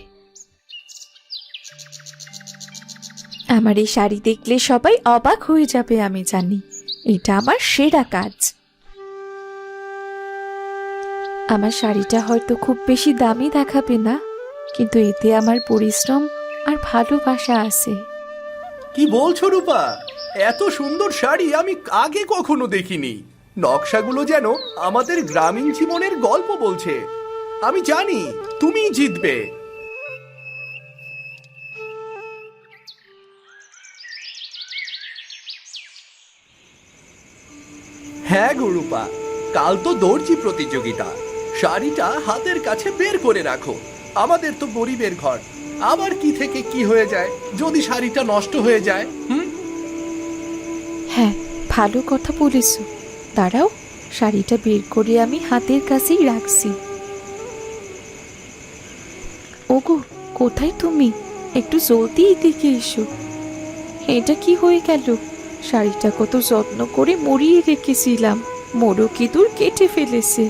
আমার এই শাড়ি দেখলে সবাই অবাক হয়ে যাবে, আমি জানি। এটা আমার সেরা কাজ। আমার শাড়িটা হয়তো খুব বেশি দামি দেখাবে না, কিন্তু এতে আমার পরিশ্রম আর ভালোবাসা আছে। কি বলছো রূপা? এত সুন্দর শাড়ি আমি আগে কখনো দেখিনি। নকশাগুলো যেন আমাদের গ্রামীণ জীবনের গল্প বলছে। আমি জানি তুমিই জিতবে। হ্যাঁ গো রূপা, কাল তো দর্জি প্রতিযোগিতা। শাড়িটা হাতের কাছে বের করে রাখো। আমাদের তো গরিবের ঘর, আবার কি থেকে কি হয়ে যায় যদি শাড়িটা নষ্ট হয়ে যায়। হ্যাঁ, ভালো কথা বলেছ। দাঁড়াও, শাড়িটা বের করে আমি হাতের কাছেই রাখছি। ওগো, কোথায় তুমি? একটু জলদি এদিকে এসো। এটা কি হয়ে গেল? শাড়িটা কত যত্ন করে মুড়িয়ে রেখেছিলাম, মোড়ক ইঁদুর কেটে ফেলেছে।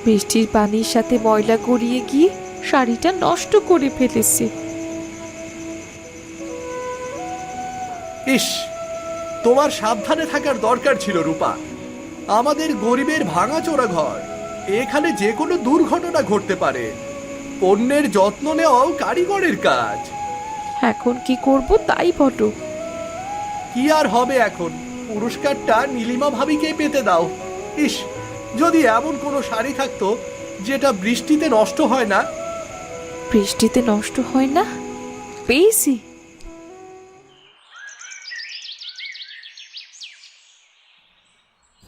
বৃষ্টির পানির সাথে ময়লা গড়িয়ে গিয়ে শাড়িটা নষ্ট করে ফেলেছে। ইস, তোমার সাবধানে থাকার দরকার ছিল রূপা। আমাদের গরিবের ভাঙাচোরা ঘর, এখানে যে কোনো দুর্ঘটনা ঘটতে পারে। পণ্যের যত্ন নেওয়াও কারিগরের কাজ। এখন কি করব তাই বলো। কি আর হবে এখন, পুরস্কারটা নীলিমা ভাবিকে পেতে দাও। ইস, যদি এমন কোনো শাড়ি থাকতো যেটা বৃষ্টিতে নষ্ট হয় না। বৃষ্টিতে নষ্ট হয় না? পেয়েছি।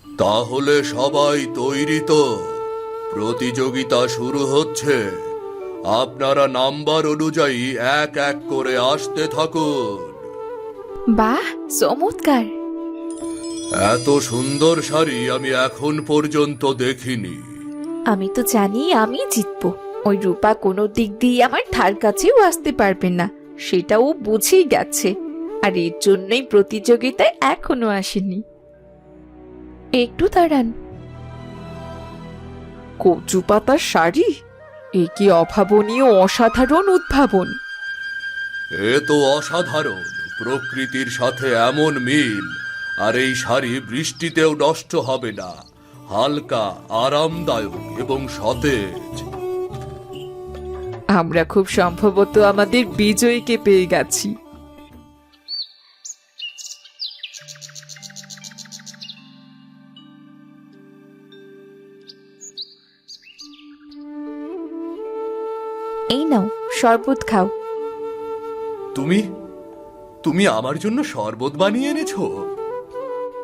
তাহলে সবাই তৈরি তো? প্রতিযোগিতা শুরু হচ্ছে। আপনারা নাম্বার অনুযায়ী এক এক করে আসতে থাকুন। বাহ, চমৎকার! এত সুন্দর শাড়ি আমি এখন পর্যন্ত দেখিনি। আমি তো জানি আমি জিতবো। ওই রূপা কোনো দিক দিয়ে আমার ধার কাছেও আসতে পারবে না, সেটা ও বুঝেই গেছে। আর এর জন্যই প্রতিযোগিতায় এখনো আসেনি। একটু দাঁড়ান। কচু পাতার শাড়ি, এ কি অভাবনীয় অসাধারণ উদ্ভাবন! এ তো অসাধারণ, প্রকৃতির সাথে এমন মিল, আর এই শাড়ি বৃষ্টিতেও নষ্ট হবে না, হালকা, আরামদায়ক এবং সতেজ। আমরা খুব সম্ভবত আমাদের বিজয়ীকে পেয়ে গেছি। এই নাও শরবত খাও। তুমি তুমি আমার জন্য শরবত বানিয়ে এনেছো?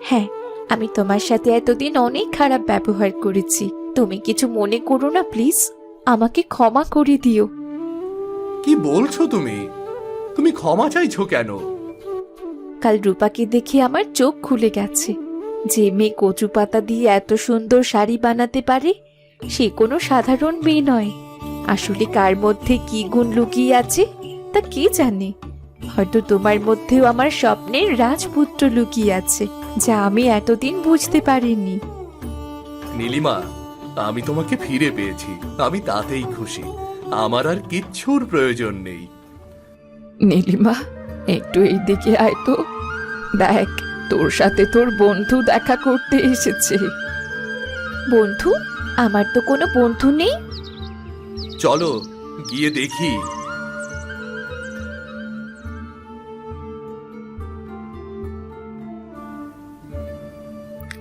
হ্যাঁ, আমি তোমার সাথে এতদিন অনেক খারাপ ব্যবহার করেছি, তুমি কিছু মনে করো না প্লিজ, আমাকে ক্ষমা করে দিও। কি বলছো তুমি? তুমি ক্ষমা চাইছো কেন? কাল রূপাকে দেখে আমার চোখ খুলে গেছে। যে মেয়ে কচু পাতা দিয়ে এত সুন্দর শাড়ি বানাতে পারে সে কোনো সাধারণ মেয়ে নয়। আসলে কার মধ্যে কি গুণ লুকিয়ে আছে তা কে জানে। হয়তো তোমার মধ্যেও আমার স্বপ্নের রাজপুত্র লুকিয়ে আছে, যা আমি এতদিন বুঝতে পারিনি। নীলিমা, আমি তোমাকে ফিরে পেয়েছি, আমি তাতেই খুশি। আমার আর কিচ্ছুর প্রয়োজন নেই। নীলিমা, একটু এই দিকে আয় তো। দেখ, তোর সাথে তোর বন্ধু দেখা করতে এসেছে। বন্ধু? আমার তো কোনো বন্ধু নেই। চলো গিয়ে দেখি।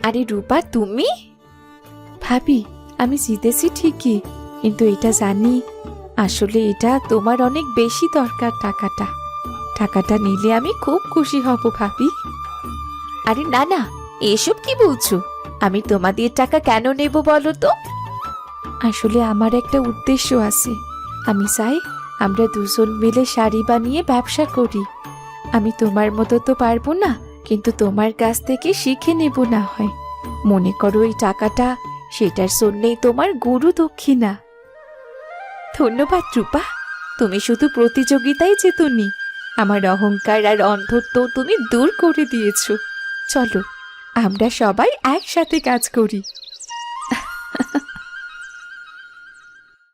আরে রূপা, তুমি? ভাবি, আমি জিতেছি ঠিকই, কিন্তু এটা জানি আসলে এটা তোমার অনেক বেশি দরকার। টাকাটা নিলে আমি খুব খুশি হব ভাবি। আরে না না, এসব কি বলছো? আমি তোমাদের টাকা কেন নেব বলো তো? আসলে আমার একটা উদ্দেশ্য আছে। আমি চাই আমরা দুজন মিলে শাড়ি বানিয়ে ব্যবসা করি। আমি তোমার মতো তো পারবো না, কিন্তু তোমার কাছ থেকে শিখে নেব না হয়। মনে করো এই টাকাটা সেটার জন্যেই তোমার গুরু দক্ষিণা। ধন্যবাদ রূপা, তুমি শুধু প্রতিযোগিতায় জেতোনি, আমার অহংকার আর অন্ধত্ব তুমি দূর করে দিয়েছো। চলো আমরা সবাই একসাথে কাজ করি।